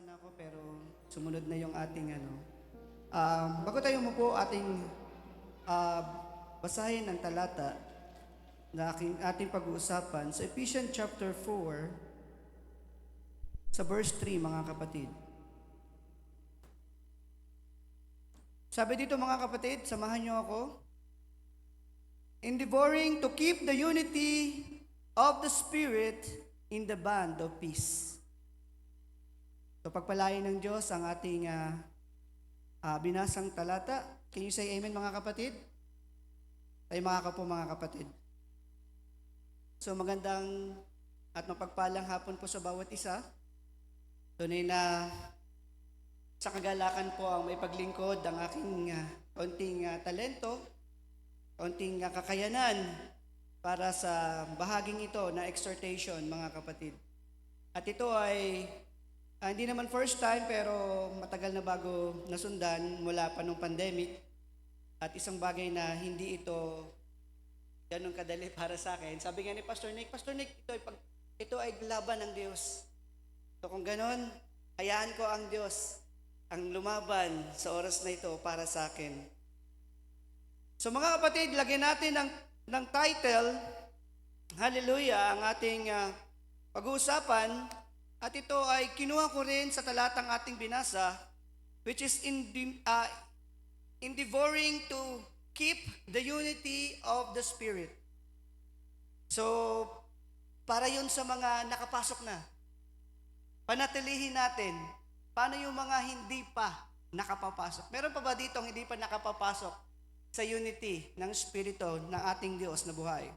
sana ako pero sumunod na yung ating ano. Bago tayo umupo, ah, basahin ang talata na ating pag-uusapan sa Ephesians chapter 4, sa verse 3, mga kapatid. Sabi dito mga kapatid, samahan niyo ako. Endeavoring to keep the unity of the Spirit in the bond of peace. So pagpalain ng Diyos ang ating binasang talata. Can you say amen mga kapatid? Tayo makakapo mga kapatid. So magandang at mapagpalang hapon po sa bawat isa. Tunay na sa kagalakan po ang may paglingkod ang aking kaunting talento, kaunting kakayanan para sa bahaging ito na exhortation mga kapatid. At ito ay hindi naman first time pero matagal na bago nasundan mula pa nung pandemic. At isang bagay na hindi ito ganun kadali para sa akin. Sabi nga ni Pastor Nick, ito ay laban ng Diyos. So kung ganun, hayaan ko ang Diyos ang lumaban sa oras na ito para sa akin. So mga kapatid, lagyan natin ng title, Hallelujah, ang ating pag-uusapan. At ito ay kinuha ko rin sa talatang ating binasa, which is endeavoring to keep the unity of the Spirit. So, para yun sa mga nakapasok na, panatilihin natin, paano yung mga hindi pa nakapapasok? Meron pa ba dito hindi pa nakapapasok sa unity ng Espiritu ng ating Diyos na buhay?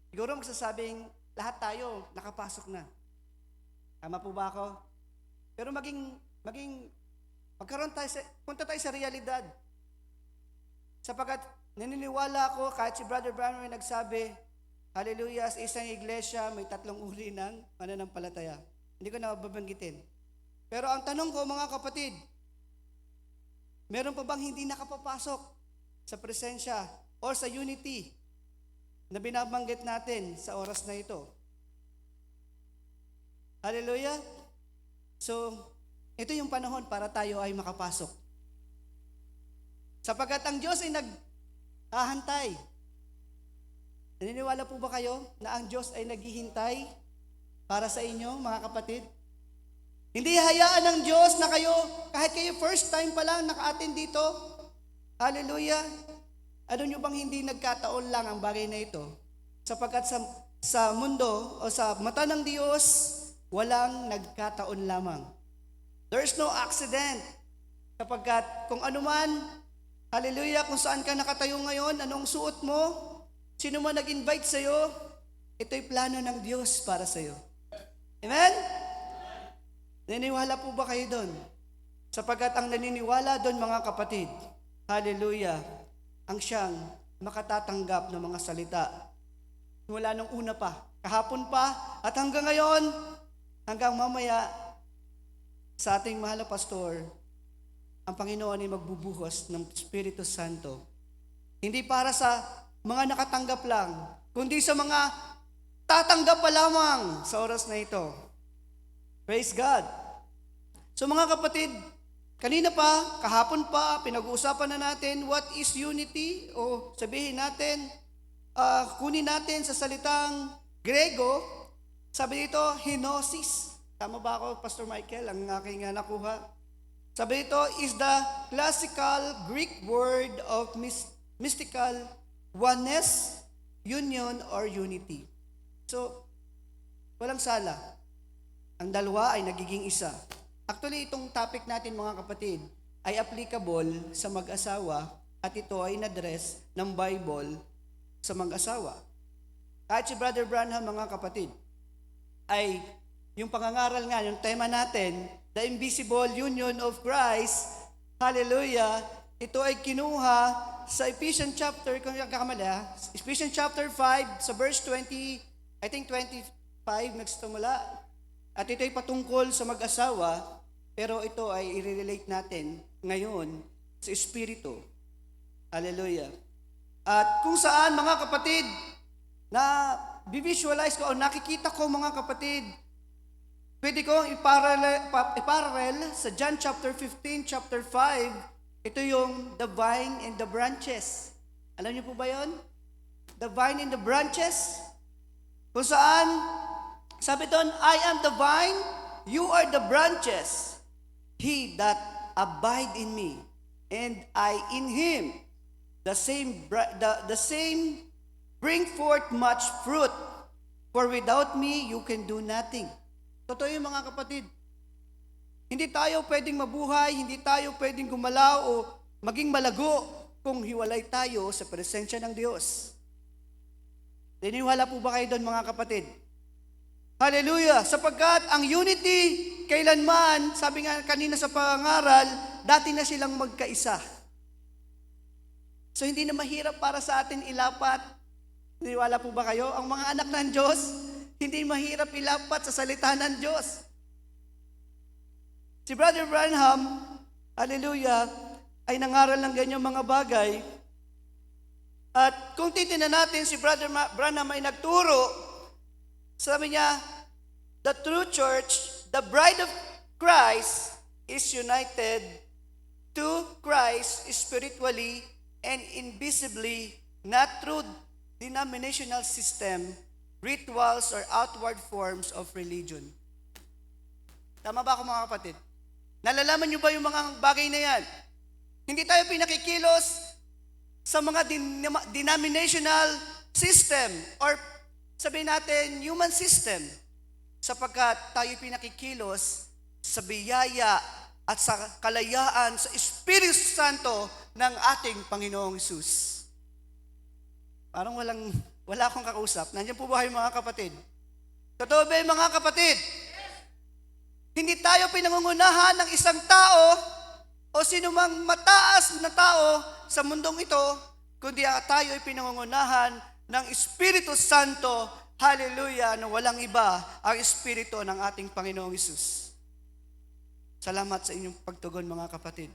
Siguro magsasabing, lahat tayo nakapasok na. Tama po ba ako? Pero punta tayo sa realidad. Sapagkat naniniwala ako, kahit si Brother Branham ay nagsabi, Hallelujah, sa isang iglesia may 3 uri ng mananampalataya. Hindi ko na babanggitin. Pero ang tanong ko mga kapatid, meron pa bang hindi nakapapasok sa presensya o sa unity na binabanggit natin sa oras na ito? Hallelujah! So, ito yung panahon para tayo ay makapasok. Sapagkat ang Diyos ay naghahantay. Naniniwala po ba kayo na ang Diyos ay naghihintay para sa inyo, mga kapatid? Hindi hayaan ng Diyos na kayo, kahit kayo first time pa lang naka-attend dito, hallelujah, ano nyo bang hindi nagkataon lang ang bagay na ito? Sapagkat sa mundo o sa mata ng Diyos, walang nagkataon lamang. There's no accident. Sapagkat kung ano man, hallelujah, kung saan ka nakatayo ngayon, anong suot mo, sino man nag-invite sa'yo, ito'y plano ng Diyos para sa'yo. Amen? Naniniwala po ba kayo doon? Sapagkat ang naniniwala doon mga kapatid, hallelujah, ang siyang makatatanggap ng mga salita. Mula nung una pa, kahapon pa, at hanggang ngayon, hanggang mamaya, sa ating mahal na pastor, ang Panginoon ay magbubuhos ng Espiritu Santo. Hindi para sa mga nakatanggap lang, kundi sa mga tatanggap pa lamang sa oras na ito. Praise God. So mga kapatid, kanina pa, kahapon pa, pinag-uusapan na natin what is unity, o sabihin natin, kunin natin sa salitang Grego, sabi dito, henosis. Tama ba ako, Pastor Michael, ang aking nakuha? Sabi dito, is the classical Greek word of mystical oneness, union, or unity. So, walang sala. Ang dalawa ay nagiging isa. Actually, itong topic natin mga kapatid ay applicable sa mag-asawa at ito ay in-address ng Bible sa mag-asawa. Kahit si Brother Branham mga kapatid ay yung pangangaral nga, yung tema natin, the invisible union of Christ, hallelujah, ito ay kinuha sa Ephesians chapter, kung kakamali Ephesians chapter 5, sa verse 20, I think 25, nagsitumula. At ito ay patungkol sa mag-asawa, pero ito ay i-relate natin ngayon sa Espiritu. Hallelujah. At kung saan mga kapatid, na visualize ko o nakikita ko mga kapatid, pwede kong iparallel sa John chapter 15, chapter 5, ito yung the vine and the branches. Alam niyo po ba yon? The vine and the branches. Kung saan, sabi doon, I am the vine, you are the branches. He that abide in me, and I in him, the same bring forth much fruit. For without me, you can do nothing. Totoo yung mga kapatid. Hindi tayo pwedeng mabuhay, hindi tayo pwedeng gumalaw o maging malago kung hiwalay tayo sa presensya ng Diyos. Naniniwala po ba kayo doon mga kapatid? Hallelujah! Sapagkat ang unity, kailanman, sabi nga kanina sa pangaral, dati na silang magkaisa. So hindi na mahirap para sa atin ilapat. Naniniwala po ba kayo? Ang mga anak ng Diyos, hindi mahirap ilapat sa salita ng Diyos. Si Brother Branham, hallelujah, ay nangaral ng ganyang mga bagay. At kung titingnan natin, si Brother Branham ay nagturo, sabi niya, the true church, the bride of Christ, is united to Christ spiritually and invisibly, not through denominational system, rituals, or outward forms of religion. Tama ba ako mga kapatid? Nalalaman niyo ba yung mga bagay na yan? Hindi tayo pinakikilos sa mga denominational system or sabihin natin human system sapagkat tayo pinakikilos sa biyaya at sa kalayaan sa Espiritu Santo ng ating Panginoong Hesus. Parang wala akong kakausap. Nandiyan po ba kayo mga kapatid? Totoo ba mga kapatid? Hindi tayo pinangungunahan ng isang tao o sinumang mataas na tao sa mundong ito, kundi tayo ay pinangungunahan ng Espiritu Santo, hallelujah, na walang iba ang Espiritu ng ating Panginoong Hesus. Salamat sa inyong pagtugon mga kapatid.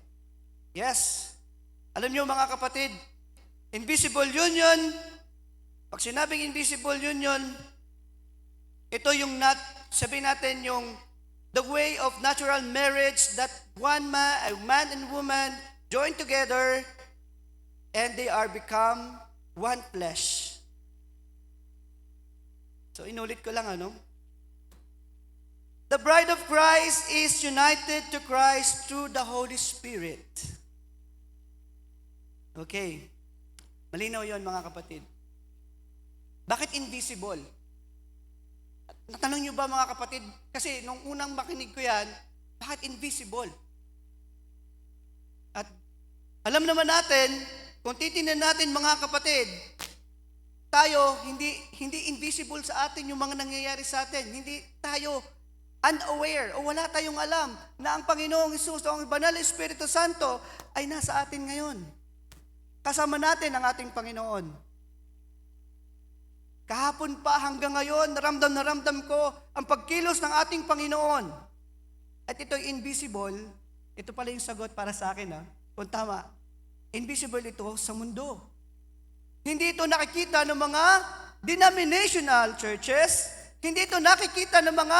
Yes, alam niyo mga kapatid, invisible union, pag sinabing invisible union, ito yung sabihin natin yung the way of natural marriage that a man and woman join together and they are become one flesh. So inulit ko lang The bride of Christ is united to Christ through the Holy Spirit. Okay. Malinaw yon mga kapatid. Bakit invisible? Natanong niyo ba mga kapatid? Kasi nung unang makinig ko yan, bakit invisible? At alam naman natin, kung titingnan natin mga kapatid, tayo, hindi invisible sa atin yung mga nangyayari sa atin. Hindi tayo unaware o wala tayong alam na ang Panginoong Hesus o ang Banal na Espiritu Santo ay nasa atin ngayon. Kasama natin ang ating Panginoon. Kahapon pa hanggang ngayon, na ramdam ko ang pagkilos ng ating Panginoon. At ito'y invisible, ito pala yung sagot para sa akin, kung tama. Invisible ito sa mundo. Hindi ito nakikita ng mga denominational churches, hindi ito nakikita ng mga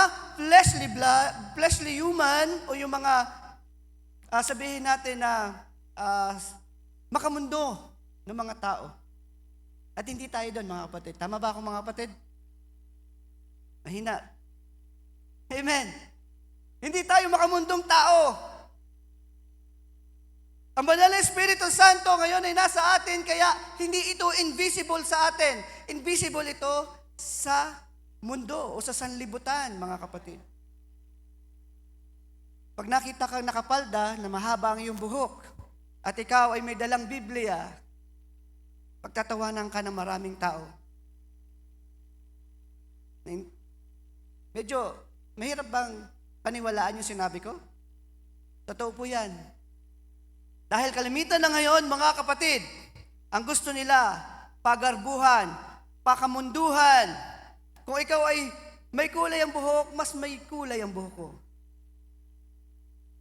fleshly human o yung mga sabihin natin na makamundo ng mga tao. At hindi tayo doon mga kapatid. Tama ba ako mga kapatid? Mahina. Amen. Hindi tayo makamundong tao. Ang Banal na Espiritu Santo ngayon ay nasa atin, kaya hindi ito invisible sa atin. Invisible ito sa mundo o sa sanlibutan, mga kapatid. Pag nakita kang nakapalda na mahaba ang iyong buhok at ikaw ay may dalang Biblia, pagtatawanan ka ng maraming tao. Medyo mahirap bang paniwalaan yung sinabi ko? Totoo po yan. Dahil kalimitan na ngayon, mga kapatid, ang gusto nila, pagarbuhan, pakamunduhan. Kung ikaw ay may kulay ang buhok, mas may kulay ang buhok ko.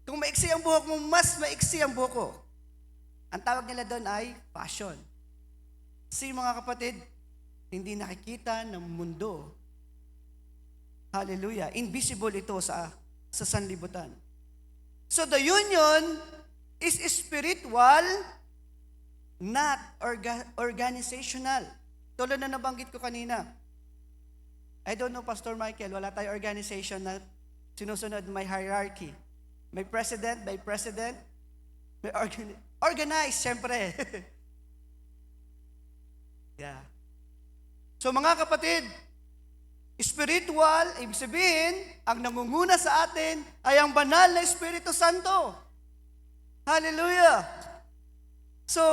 Kung maiksi ang buhok mo, mas maiksi ang buhok ko. Ang tawag nila doon ay fashion. Si mga kapatid, hindi nakikita ng mundo Hallelujah. Invisible ito sa sanlibutan. So the union is spiritual, not organizational. Tulad na nabanggit ko kanina. I don't know, Pastor Michael, wala tayong organization na sinusunod may hierarchy. May president, may organized, syempre. Yeah. So mga kapatid, spiritual, ibig sabihin, ang nangunguna sa atin ay ang banal na Espiritu Santo. Hallelujah! So,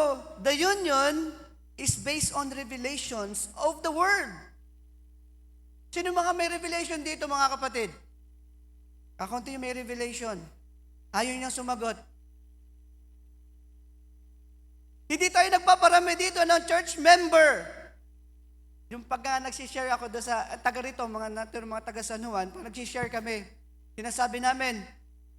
the union is based on revelations of the Word. Sino mga may revelation dito, mga kapatid? Kakunti yung may revelation. Ayaw niyang sumagot. Hindi tayo nagpaparami dito ng church member. Yung pagka nagsishare ako doon sa taga rito, mga taga San Juan, pag nagsishare kami, sinasabi namin,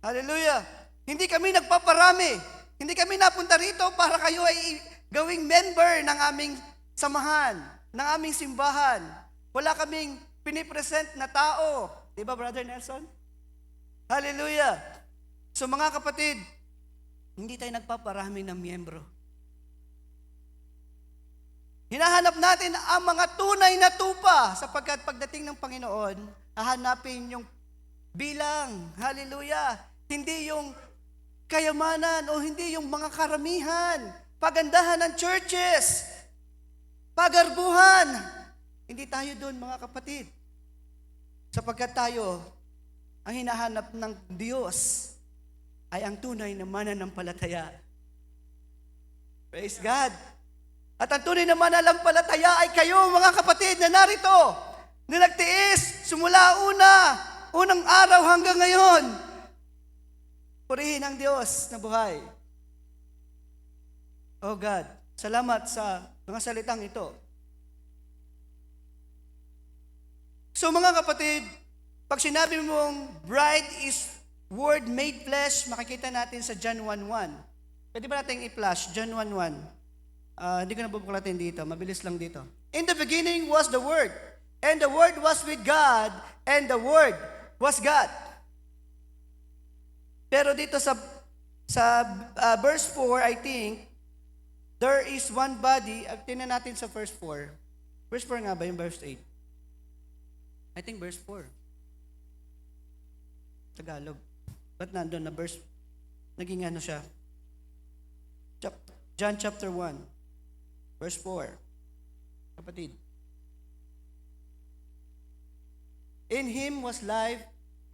hallelujah, hindi kami nagpaparami. Hindi kami napunta rito para kayo ay gawing member ng aming samahan, ng aming simbahan. Wala kaming pinipresent na tao. Di ba, Brother Nelson? Hallelujah. So mga kapatid, hindi tayo nagpaparami ng miyembro. Hinahanap natin ang mga tunay na tupa sapagkat pagdating ng Panginoon, hahanapin yung bilang. Hallelujah. Hindi yung kayamanan o hindi yung mga karamihan. Pagandahan ng churches. Pagarbuhan. Hindi tayo doon, mga kapatid. Sapagkat tayo, ang hinahanap ng Diyos ay ang tunay na mananampalataya. Praise God. At ang tunay na mananampalataya ay kayo, mga kapatid, na narito, na nagtiis, simula unang araw hanggang ngayon. Purihin ang Diyos na buhay. Oh God, salamat sa mga salitang ito. So mga kapatid, pag sinabi mong bride is word made flesh, makikita natin sa John 1:1. Pwede ba natin i-flash? John 1:1. Hindi ko na bubukulatin dito. Mabilis lang dito. In the beginning was the Word, and the Word was with God, and the Word was God. Pero dito sa verse 4, I think, there is one body. Tingnan natin sa verse 4. Verse 4 nga ba yung verse 8? I think verse 4. Tagalog. Ba't nandun na verse? Naging ano siya? John chapter 1. Verse 4. Kapatid. In him was life,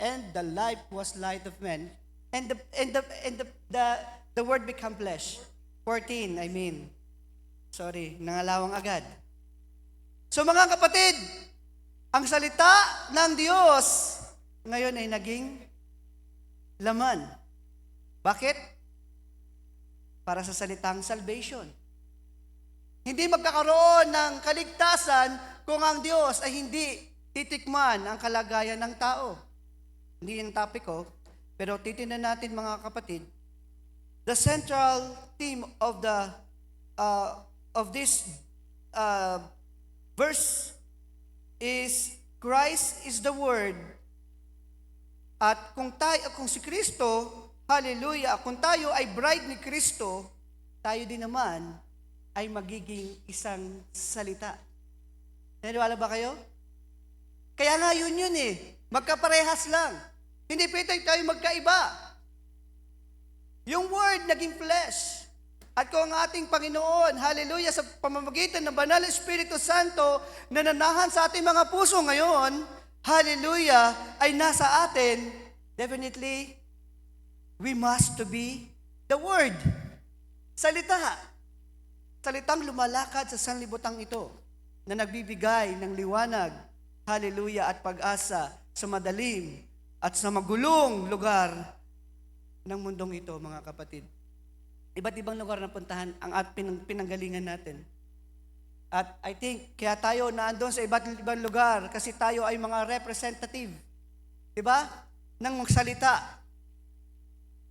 and the life was light of men, and the word became flesh. 14, I mean. Sorry, nangalawang agad. So mga kapatid, ang salita ng Diyos ngayon ay naging laman. Bakit? Para sa salitang salvation. Hindi magkakaroon ng kaligtasan kung ang Diyos ay hindi titikman ang kalagayan ng tao. Hindi yung topic ko, pero titingnan natin mga kapatid. The central theme of this verse is Christ is the Word. At kung si Kristo, hallelujah, kung tayo ay bride ni Kristo, tayo din naman ay magiging isang salita. Naniwala ba kayo? Kaya nga yun eh. Magkaparehas lang. Hindi pwede tayo magkaiba. Yung word naging flesh. At kung ang ating Panginoon, hallelujah, sa pamamagitan ng Banal na Espiritu Santo na nanahan sa ating mga puso ngayon, hallelujah, ay nasa atin, definitely, we must to be the Word. Salita. Salitang lumalakad sa sanlibutan ito na nagbibigay ng liwanag, hallelujah, at pag-asa sa madalim at sa magulong lugar ng mundong ito, mga kapatid. Iba't ibang lugar na puntahan ang pinanggalingan natin. At I think, kaya tayo naandun sa iba't ibang lugar kasi tayo ay mga representative, diba? Ng magsalita.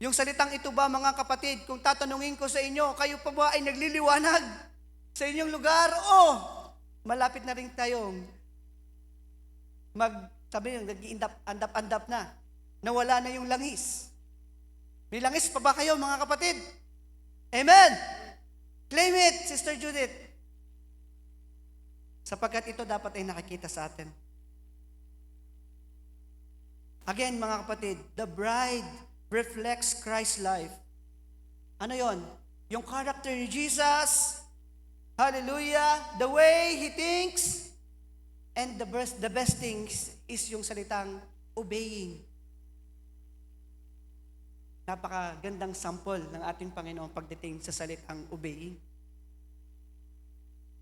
Yung salitang ito ba, mga kapatid, kung tatanungin ko sa inyo, kayo pa ba ay nagliliwanag sa inyong lugar? O malapit na rin tayong Sabi yung nag-andap-andap na. Nawala na yung langis. May langis pa ba kayo, mga kapatid? Amen! Claim it, Sister Judith. Sapagkat ito dapat ay nakikita sa atin. Again, mga kapatid, the bride reflects Christ's life. Ano yon? Yung character ni Jesus, hallelujah, the way He thinks, and the best things is yung salitang obeying. Napakagandang sample ng ating Panginoon pagdating sa salitang obeying.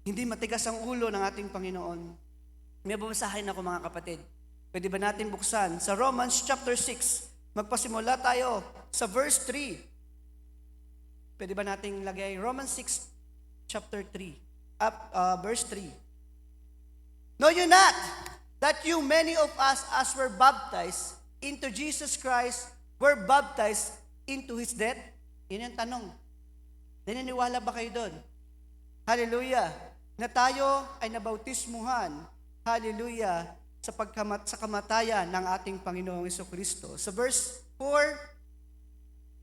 Hindi matigas ang ulo ng ating Panginoon. May babasahin ako, mga kapatid. Pwede ba natin buksan? Sa Romans chapter 6, magpasimula tayo sa verse 3. Pwede ba nating lagay Romans 6, chapter 3, verse 3. Know you not that you, many of us, as were baptized into Jesus Christ, were baptized into His death? Yun yung tanong. Naniniwala ba kayo doon? Hallelujah! Na tayo ay nabautismuhan, hallelujah, sa kamatayan ng ating Panginoong Jesucristo. Sa verse 4,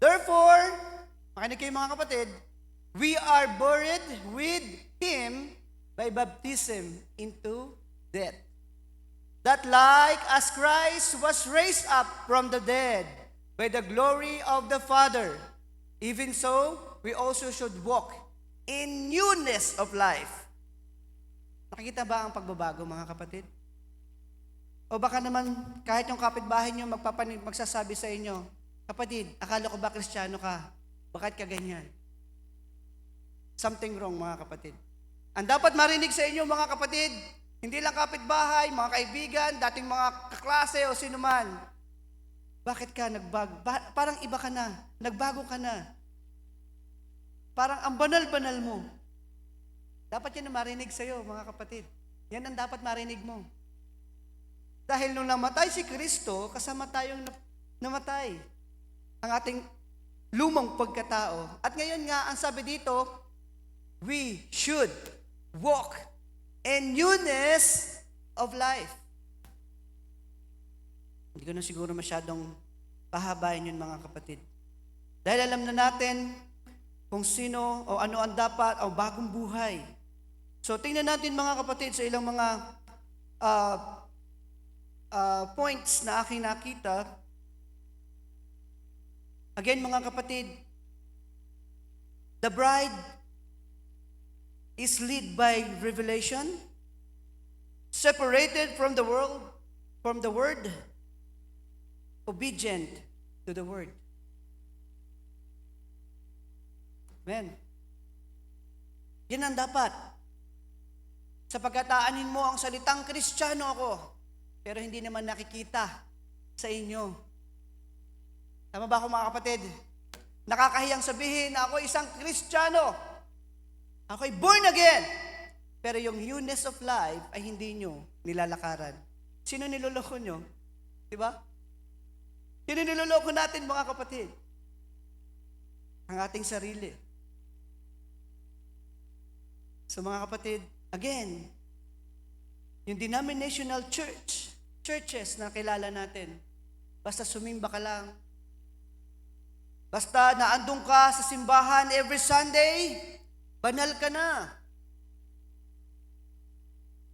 therefore, makinig kayo mga kapatid, we are buried with Him by baptism into death. That like as Christ was raised up from the dead by the glory of the Father, even so, we also should walk in newness of life. Nakikita ba ang pagbabago, mga kapatid? O baka naman, kahit yung kapitbahay nyo magsasabi sa inyo, kapatid, akala ko ba Kristiyano ka? Bakit ka ganyan? Something wrong, mga kapatid. Ang dapat marinig sa inyo, mga kapatid, hindi lang kapitbahay, mga kaibigan, dating mga kaklase o sino man. Bakit ka nagbago? Parang iba ka na. Nagbago ka na. Parang ang banal-banal mo. Dapat yan na marinig sa iyo, mga kapatid. Yan ang dapat marinig mo. Dahil nung namatay si Kristo, kasama tayong namatay. Ang ating lumang pagkatao. At ngayon nga, ang sabi dito, we should walk in newness of life. Hindi ko na siguro masyadong pahabayan yun, mga kapatid. Dahil alam na natin kung sino o ano ang dapat o bagong buhay. So tingnan natin, mga kapatid, sa ilang mga points na aking nakita. Again, mga kapatid, the bride is led by revelation, separated from the world, from the word, obedient to the word. Amen. Yan ang dapat. Sa pagkataanin mo ang salitang Kristiyano ako, pero hindi naman nakikita sa inyo. Tama ba ako, mga kapatid? Nakakahiyang sabihin na ako isang Kristiyano. Ako'y born again. Pero yung newness of life ay hindi nyo nilalakaran. Sino niloloko nyo? Diba? Sino niloloko natin, mga kapatid? Ang ating sarili. So, mga kapatid, again, yung denominational churches na kilala natin, basta sumimba ka lang, basta naandun ka sa simbahan every Sunday, banal ka na.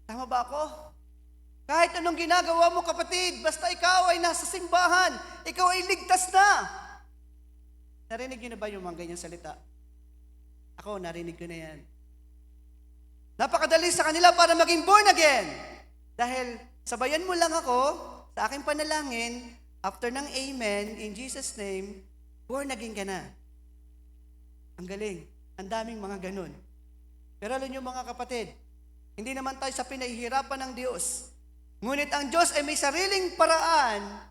Tama ba ako? Kahit anong ginagawa mo, kapatid, basta ikaw ay nasa simbahan, ikaw ay ligtas na. Narinig niyo na ba yung mga ganyang salita? Ako, narinig ko na yan. Napakadali sa kanila para maging born again. Dahil sabayan mo lang ako sa aking panalangin, after ng amen, in Jesus' name, born again ka na. Ang galing. Ang daming mga ganun. Pero alam niyo, mga kapatid, hindi naman tayo sa pinahihirapan ng Diyos. Ngunit ang Diyos ay may sariling paraan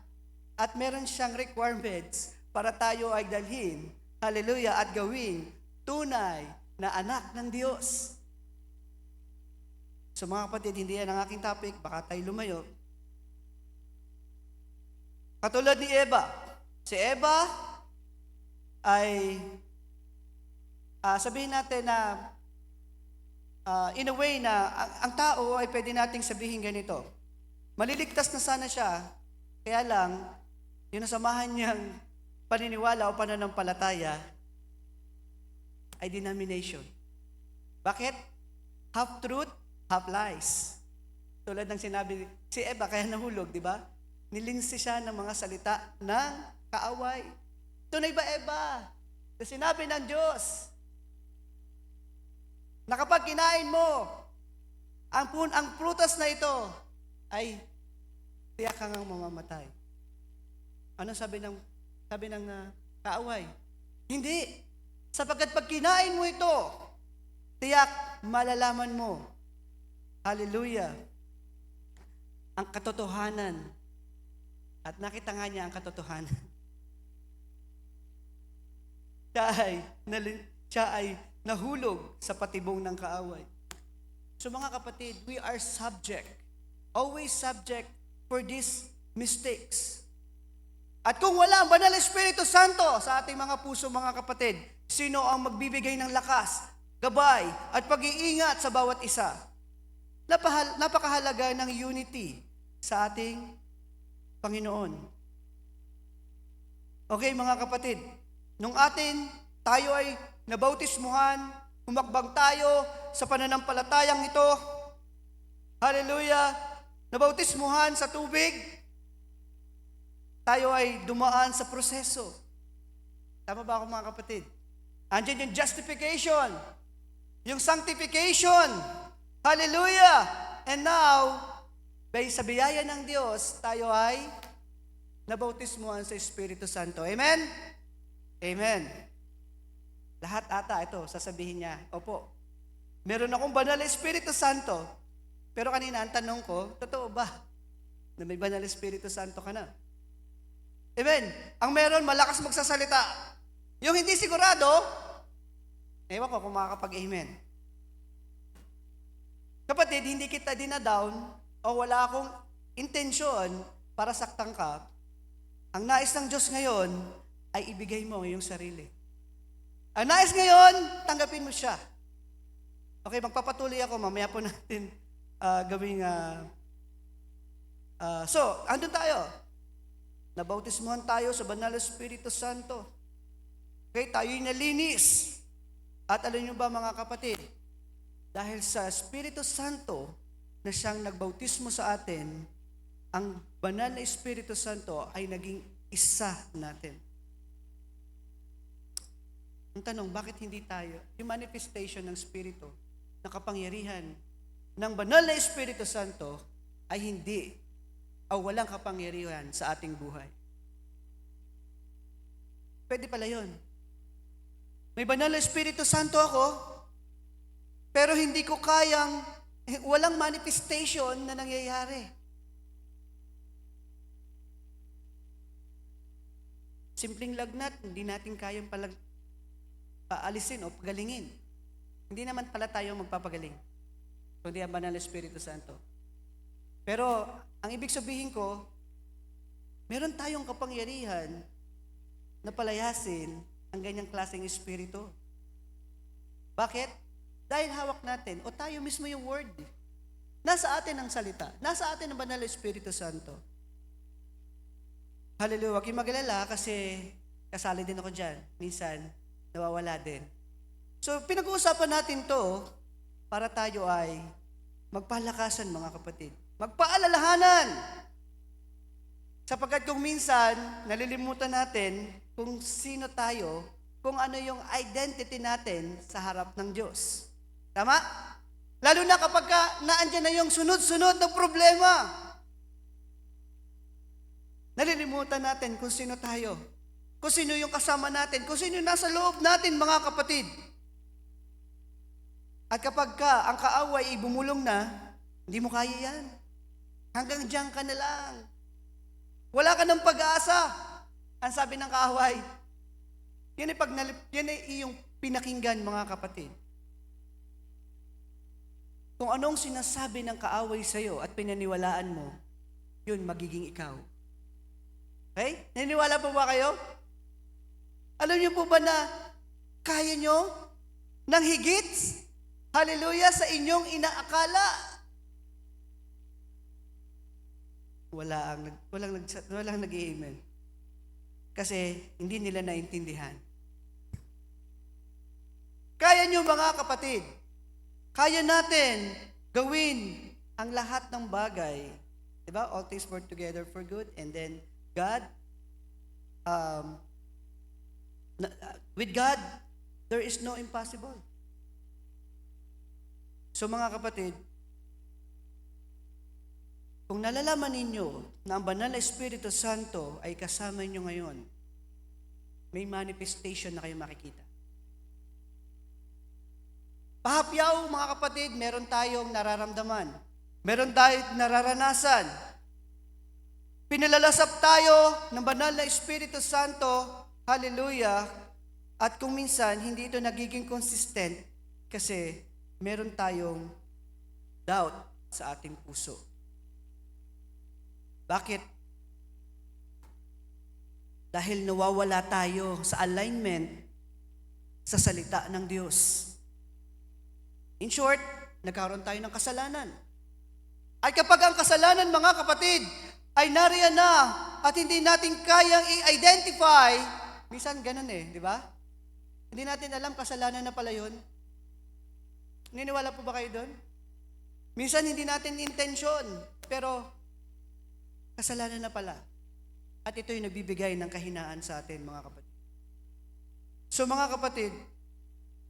at meron siyang requirements para tayo ay dalhin, hallelujah, at gawing tunay na anak ng Diyos. So mga kapatid, hindi yan ang aking topic, baka tayo lumayo. Katulad ni Eva. Si Eva ay, sabihin natin na, in a way na, ang tao ay pwede nating sabihin ganito. Maliligtas na sana siya, kaya lang, yung nasamahan niyang paniniwala o pananampalataya ay denomination. Bakit? Half truth, half lies. Tulad ng sinabi, si Eva kaya nahulog, di ba? Nilinsi siya ng mga salita ng kaaway. Tunay ba, Eva? Na sinabi ng Diyos na kapag kinain mo, ang prutas na ito ay tiyak kang mamamatay. Ano sabi ng kaaway? Hindi. Sapagkat pag kinain mo ito, tiyak malalaman mo. Hallelujah. Ang katotohanan. At nakita nga niya ang katotohanan. Siya ay nahulog sa patibong ng kaaway. So mga kapatid, we are subject. Always subject for these mistakes. At kung wala ang Banal na Espiritu Santo sa ating mga puso, mga kapatid, sino ang magbibigay ng lakas, gabay, at pag-iingat sa bawat isa? Napakahalaga ng unity sa ating Panginoon. Okay, mga kapatid, nung tayo ay nabautismuhan, humakbang tayo sa pananampalatayang ito, hallelujah, nabautismuhan sa tubig, tayo ay dumaan sa proseso. Tama ba ako, mga kapatid? Andiyan yung justification, yung sanctification, hallelujah, and now, sa biyaya ng Diyos, tayo ay nabautismuhan sa Espiritu Santo. Amen? Amen. Lahat ata ito, sasabihin niya, opo, meron akong banal na Espiritu Santo. Pero kanina, ang tanong ko, totoo ba na may banal na Espiritu Santo ka na? Amen. Ang meron, malakas magsasalita. Yung hindi sigurado, ewan ko kung makakapag-amen. Kapatid, hindi kita dinadown o wala akong intensyon para saktan ka. Ang nais ng Diyos ngayon ay ibigay mo yung sarili. Ang nais ngayon, tanggapin mo siya. Okay, magpapatuloy ako. Mamaya po natin gawing... So, andun tayo. Nabautismuhan tayo sa Banal na Espiritu Santo. Okay, tayo'y nalinis. At alam niyo ba, mga kapatid, dahil sa Espiritu Santo na siyang nagbautismo sa atin, ang Banal na Espiritu Santo ay naging isa natin. Ang tanong, bakit hindi tayo? Yung manifestation ng Espiritu, na kapangyarihan ng Banal na Espiritu Santo ay hindi o walang kapangyarihan sa ating buhay. Pwede pala yun. May Banal na Espiritu Santo ako, pero hindi ko walang manifestation na nangyayari. Simpleng lagnat, hindi natin kayang paalisin o pagalingin. Hindi naman pala tayo magpapagaling, kundi ang Banal na Espiritu Santo. Pero, ang ibig sabihin ko, meron tayong kapangyarihan na palayasin ang ganyang klaseng espiritu. Bakit? Dahil hawak natin, o tayo mismo yung word. Nasa atin ang salita. Nasa atin ang Banal na Espiritu Santo. Hallelujah. Huwag kayong mag-alala kasi kasali din ako dyan. Minsan, nawawala din. So, pinag-uusapan natin to para tayo ay magpalakasan, mga kapatid. Magpaalalahanan. Sapagkat kung minsan, nalilimutan natin kung sino tayo, kung ano yung identity natin sa harap ng Diyos. Tama? Lalo na kapag naandyan na yung sunod-sunod na problema. Nalilimutan natin kung sino tayo. Kung sino yung kasama natin. Kung sino yung nasa loob natin, mga kapatid. At kapag ang kaaway ay bumulong na, hindi mo kaya yan. Hanggang diyan ka na lang. Wala ka ng pag-asa. Ang sabi ng kaaway, yan ay iyong pinakinggan, mga kapatid. Kung anong sinasabi ng kaaway sa'yo at pinaniwalaan mo, yun magiging ikaw. Okay? Naniniwala po ba kayo? Alam niyo po ba na kaya nyo ng higit? Hallelujah, sa inyong inaakala. walang nag-i-amen. Kasi hindi nila naintindihan. Kaya nyo mga kapatid, kaya natin gawin ang lahat ng bagay. Diba? All things work together for good. And then, with God, there is no impossible. So mga kapatid, kung nalalaman ninyo na ang banal na Espiritu Santo ay kasama ninyo ngayon, may manifestation na kayo makikita. Pahapyaw, mga kapatid, meron tayong nararamdaman. Meron tayong nararanasan. Pinalalasap tayo ng banal na Espiritu Santo, hallelujah, at kung minsan, hindi ito nagiging consistent kasi meron tayong doubt sa ating puso. Bakit? Dahil nawawala tayo sa alignment sa salita ng Diyos. In short, nagkaroon tayo ng kasalanan. At kapag ang kasalanan, mga kapatid, ay nariyan na at hindi natin kayang i-identify, minsan ganun di ba? Hindi natin alam kasalanan na pala yun. Niniwala po ba kayo doon? Minsan hindi natin intensyon, pero kasalanan na pala. At ito'y nagbibigay ng kahinaan sa atin, mga kapatid. So mga kapatid,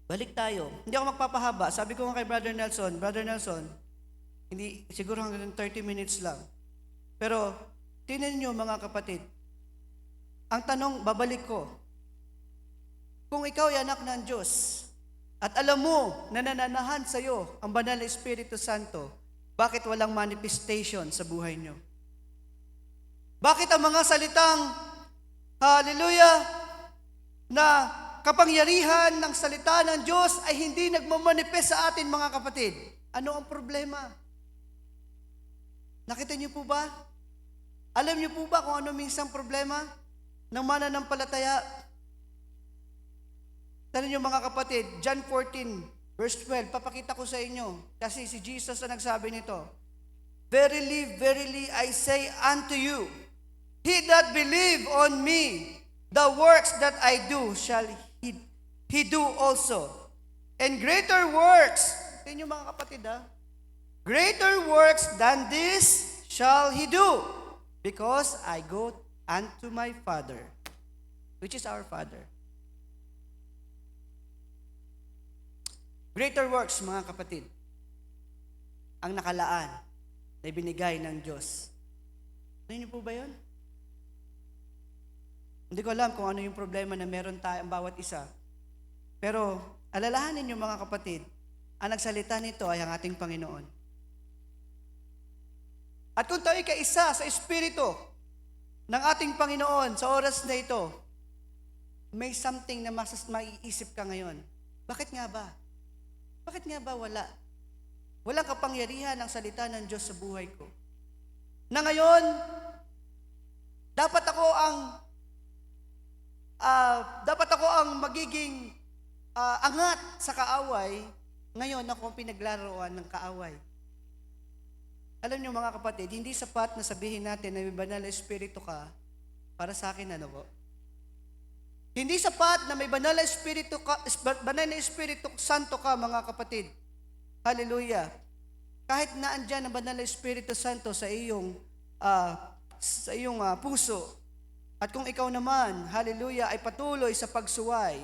balik tayo. Hindi ako magpapahaba. Sabi ko nga kay Brother Nelson, hindi, siguro hanggang 30 minutes lang. Pero, tingnan niyo mga kapatid, ang tanong, babalik ko, kung ikaw ay anak ng Diyos, at alam mo na nananahan sa iyo ang banal na Espiritu Santo, bakit walang manifestation sa buhay niyo? Bakit ang mga salitang, hallelujah, na kapangyarihan ng salita ng Diyos ay hindi nagmamanifest sa atin, mga kapatid? Ano ang problema? Nakita niyo po ba? Alam niyo po ba kung ano minsang problema ng mananampalataya? Tanong niyo mga kapatid, John 14, verse 12, papakita ko sa inyo. Kasi si Jesus ang nagsabi nito. Verily, verily, I say unto you, he that believe on me, the works that I do shall he do also. And greater works, tingnan niyo mga kapatid greater works than this shall he do, because I go unto my Father, which is our Father. Greater works, mga kapatid, ang nakalaan na ibinigay ng Diyos. Ano niyo po ba yun? Hindi ko alam kung ano yung problema na meron tayo ang bawat isa. Pero alalahanin niyo mga kapatid, ang nagsalita nito ay ang ating Panginoon. At kung tayo kaisa sa Espiritu ng ating Panginoon sa oras na ito, may something na maiisip ka ngayon. Bakit nga ba? Bakit nga ba wala? Walang kapangyarihan ang salita ng Diyos sa buhay ko. Na ngayon, dapat ako ang magiging angat sa kaaway. Ngayon, ako ang pinaglaruan ng kaaway. Alam niyo mga kapatid, hindi sapat na sabihin natin na may banal na Espiritu ka para sa akin, ano po? Hindi sapat na may banal na Espiritu Santo ka, mga kapatid. Hallelujah. Kahit na andyan ang banal na Espiritu Santo sa iyong puso. At kung ikaw naman, hallelujah, ay patuloy sa pagsuway,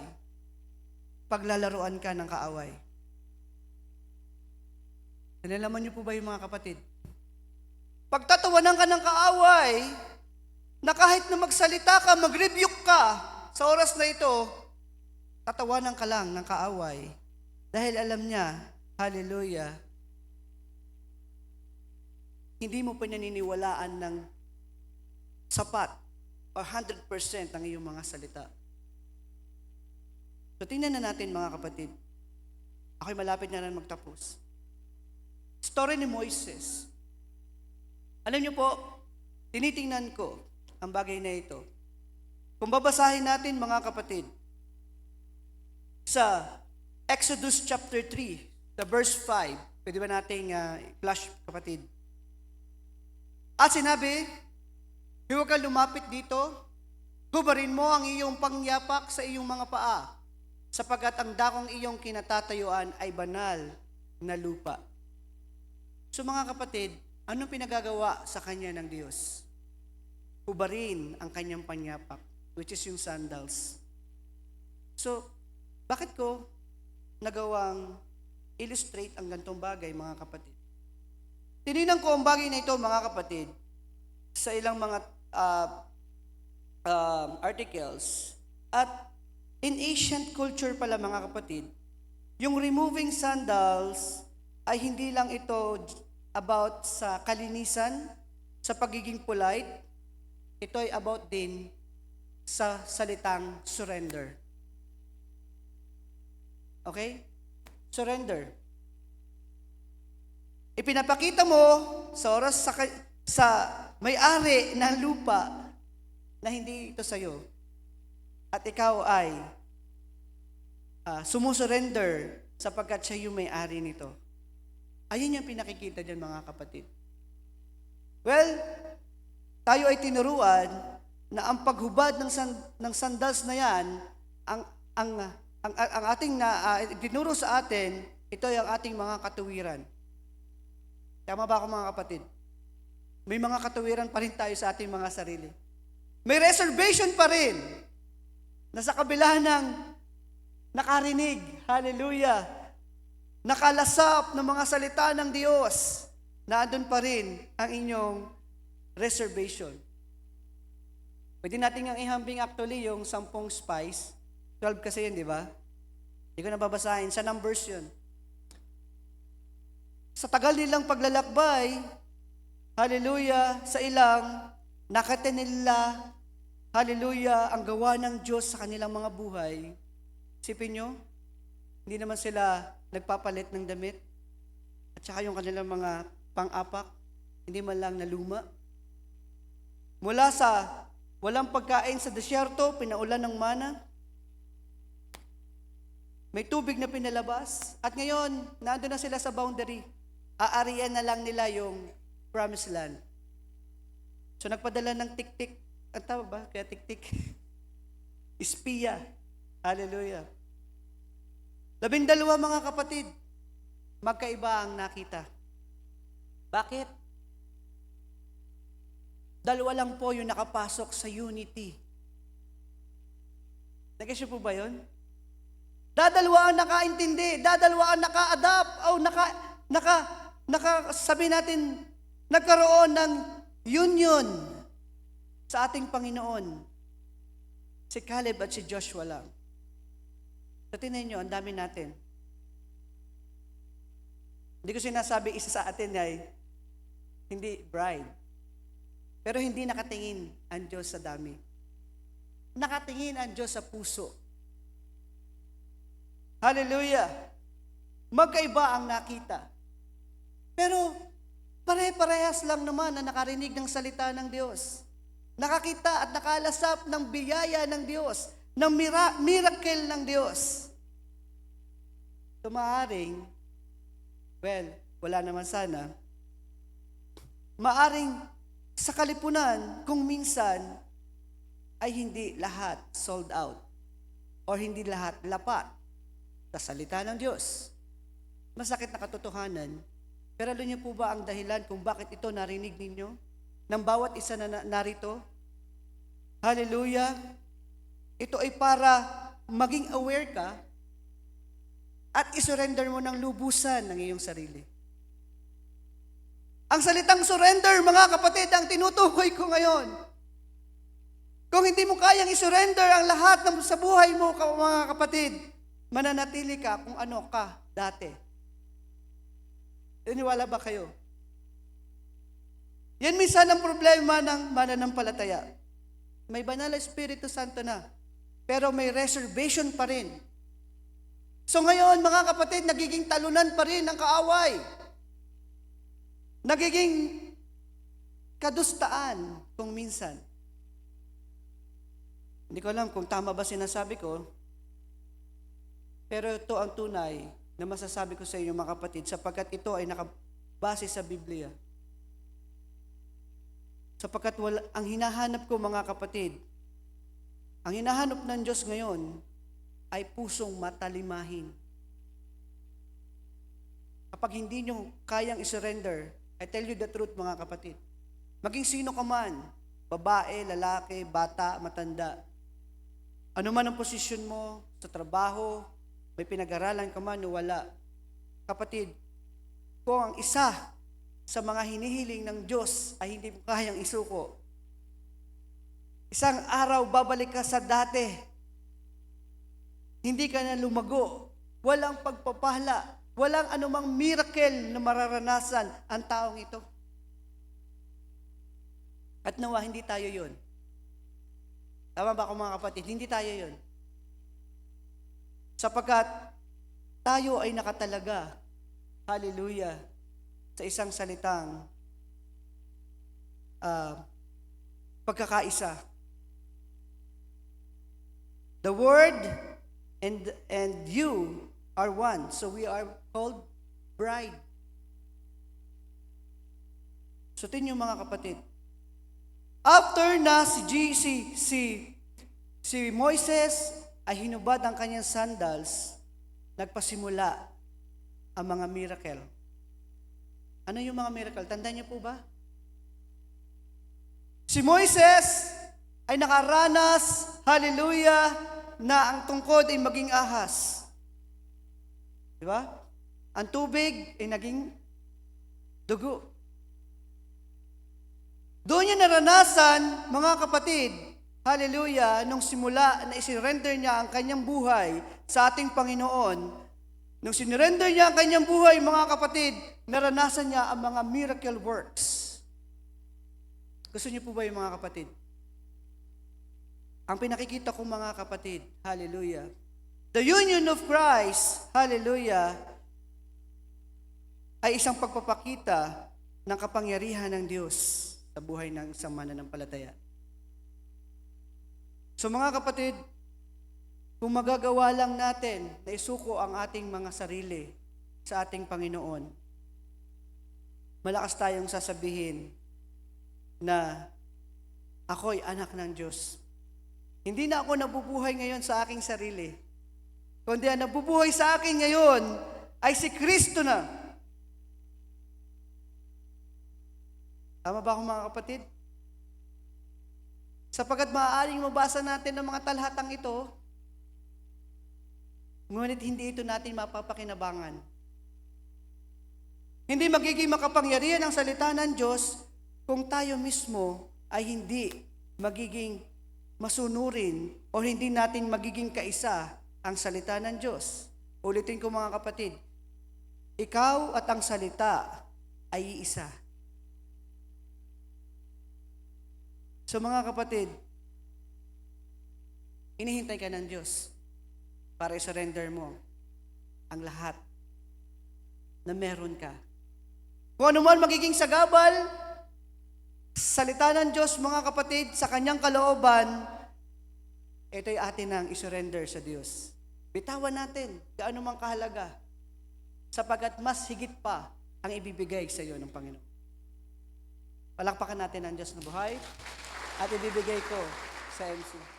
paglalaruan ka ng kaaway. Nalalaman niyo po ba yung mga kapatid? Pagtatawanan ka ng kaaway, na kahit na magsalita ka, mag-rebuke ka, sa oras na ito, tatawanan ka lang ng kaaway. Dahil alam niya, hallelujah, hindi mo pinaniniwalaan ng sapat o 100% ang iyong mga salita. So tingnan na natin mga kapatid. Ako'y malapit na magtapos. Story ni Moises. Alam niyo po, tinitingnan ko ang bagay na ito. Kung babasahin natin mga kapatid, sa Exodus chapter 3, the verse 5, pwede ba nating flash kapatid? At sinabi, huwag kang lumapit dito, hubarin mo ang iyong pangyapak sa iyong mga paa, sapagkat ang dakong iyong kinatatayuan ay banal na lupa. So mga kapatid, anong pinagagawa sa kanya ng Diyos? Hubarin ang kanyang panyapak, which is yung sandals. So, bakit ko nagawang illustrate ang gantong bagay, mga kapatid? Tininan ko ang bagay na ito, mga kapatid, sa ilang mga articles. At in ancient culture pala, mga kapatid, yung removing sandals ay hindi lang ito about sa kalinisan, sa pagiging polite. Ito ay about din sa salitang surrender. Okay? Surrender. Ipinapakita mo sa oras sa may-ari ng lupa na hindi ito sa'yo. At ikaw ay sumusurrender sapagkat siya yung may-ari nito. Ayun yung pinakikita dyan, mga kapatid. Well, tayo ay tinuruan na ang paghubad ng sandals na yan, ang ating tinuro sa atin, ito ay ang ating mga katuwiran. Tama ba ako, mga kapatid? May mga katuwiran pa rin tayo sa ating mga sarili. May reservation pa rin na sa kabila ng nakarinig, hallelujah, nakalasap ng mga salita ng Diyos, na andun pa rin ang inyong reservation. Pwede natin ang ihambing actually yung 10 spies. 12 kasi yun, di ba? Hindi ko nababasahin. Sa Numbers yun. Sa tagal nilang paglalakbay, hallelujah, sa ilang, nakita nila, hallelujah, ang gawa ng Diyos sa kanilang mga buhay. Isipin nyo, hindi naman sila nagpapalit ng damit. At saka yung kanilang mga pang-apak, hindi man lang naluma. Mula sa walang pagkain sa desyerto, pinaulan ng mana. May tubig na pinalabas. At ngayon, nandun na sila sa boundary. Aarian na lang nila yung promised land. So nagpadala ng tik-tik. Ang tawag ba? Kaya tik-tik. Espiya. Hallelujah. 12 mga kapatid. Magkaiba ang nakita. Bakit? 2 lang po yung nakapasok sa unity. Nag-issue po ba yun? 2 ang nakaintindi, 2 ang naka-adapt, o sabi natin, nagkaroon ng union sa ating Panginoon. Si Caleb at si Joshua lang. So tingnan nyo, ang dami natin. Hindi ko sinasabi isa sa atin ay hindi bride. Pero hindi nakatingin ang Diyos sa dami. Nakatingin ang Diyos sa puso. Hallelujah! Magkaiba ang nakita. Pero pare-parehas lang naman na nakarinig ng salita ng Diyos. Nakakita at nakalasap ng biyaya ng Diyos, ng miracle ng Diyos. Maaring, well, wala naman sana, maaring sa kalipunan, kung minsan, ay hindi lahat sold out or hindi lahat lapat sa salita ng Diyos. Masakit na katotohanan, pero alam niyo po ba ang dahilan kung bakit ito narinig ninyo? Ng bawat isa na narito? Hallelujah! Ito ay para maging aware ka at isurrender mo ng lubusan ng iyong sarili. Ang salitang surrender, mga kapatid, ang tinutukoy ko ngayon. Kung hindi mo kayang isurrender ang lahat sa buhay mo, mga kapatid, mananatili ka kung ano ka dati. Iniwala ba kayo? Yan minsan ang problema ng mananampalataya. May banal na Espiritu Santo na, pero may reservation pa rin. So ngayon, mga kapatid, nagiging talunan pa rin ang kaaway. Nagiging kadustaan kung minsan. Hindi ko alam kung tama ba sinasabi ko, pero ito ang tunay na masasabi ko sa inyo, mga kapatid, sapagkat ito ay nakabase sa Biblia. Sapagkat ang hinahanap ko mga kapatid, ang hinahanap ng Diyos ngayon ay pusong matalimahin. Kapag hindi nyo kayang isurrender, I tell you the truth mga kapatid, maging sino ka man, babae, lalaki, bata, matanda, ano man ang posisyon mo sa trabaho, may pinag-aralan ka man o wala, kapatid, kung ang isa sa mga hinihiling ng Diyos ay hindi mo kayang isuko, isang araw babalik ka sa dati. Hindi ka na lumago. Walang pagpapala. Walang anumang miracle na mararanasan ang taong ito. At nawa, hindi tayo yun. Tama ba ako mga kapatid? Hindi tayo yun. Sapagkat tayo ay nakatalaga, hallelujah, sa isang salitang pagkakaisa. The Word and you are one. So we are called bride. So tingnan mga kapatid. After na si Moises ay hinubad ang kanyang sandals, nagpasimula ang mga miracle. Ano yung mga miracle? Tandaan niyo po ba? Si Moises ay nakaranas, hallelujah, na ang tungkod ay maging ahas. Di ba? Ang tubig ay naging dugo. Doon niya naranasan, mga kapatid, hallelujah, nung simula na isurrender niya ang kanyang buhay sa ating Panginoon. Nung sinurrender niya ang kanyang buhay, mga kapatid, naranasan niya ang mga miracle works. Gusto niyo po ba yung mga kapatid? Ang pinakikita ko mga kapatid, hallelujah, the union of Christ, hallelujah, ay isang pagpapakita ng kapangyarihan ng Diyos sa buhay ng isang mananampalataya. So mga kapatid, kung magagawa lang natin na isuko ang ating mga sarili sa ating Panginoon, malakas tayong sasabihin na ako'y anak ng Diyos. Hindi na ako nabubuhay ngayon sa aking sarili, kundi ang nabubuhay sa akin ngayon ay si Kristo na. Tama ba ako mga kapatid? Sapagkat maaaring mabasa natin ang mga talhatang ito, ngunit hindi ito natin mapapakinabangan. Hindi magiging makapangyarihan ang salita ng Diyos kung tayo mismo ay hindi magiging masunurin o hindi natin magiging kaisa ang salita ng Diyos. Ulitin ko mga kapatid, ikaw at ang salita ay iisa. So mga kapatid, inihintay ka ng Diyos para i-surrender mo ang lahat na meron ka. Kung ano man magiging sagabal, salita ng Diyos, mga kapatid, sa kanyang kalooban, ito'y atin ang i-surrender sa Diyos. Bitawan natin, gaano mang kahalaga, sapagkat mas higit pa ang ibibigay sa iyo ng Panginoon. Palakpakan natin ang Diyos na buhay at ibibigay ko sa MC.